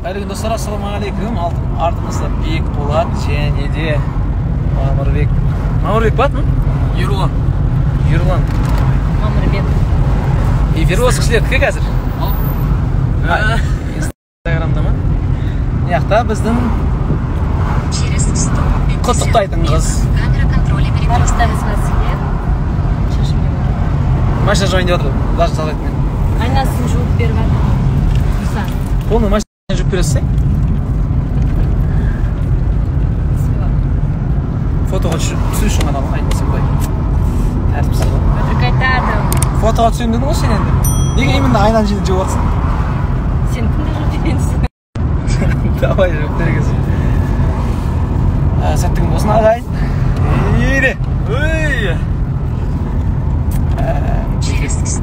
Қайырлы достар, ассалаумағалейкум. Артымызда Бек Болат және де Мамырбек. Мамырбек бат мı? Ерлан. Мамырбек. Эфир осы кісілер кіре қазір? Инстаграмда ма? Яқта біздің құттықтайтын қыз. Машина жойын деп отыр, даже салайды мен. Айнасын жуып беріп жатыр. Полный машина жуып бересің? Фотоға түсір үшін ғана айнасың былай. Тәртіпсіз ғой. Өтірік айтады. Фотоға түсемін дедің ғой сен енді. Неге именно айнаны жинап жауып жатсың? Сен кімді жуып бересің? Давай жуып бересің. Сәттің болсын ағайын. Через 100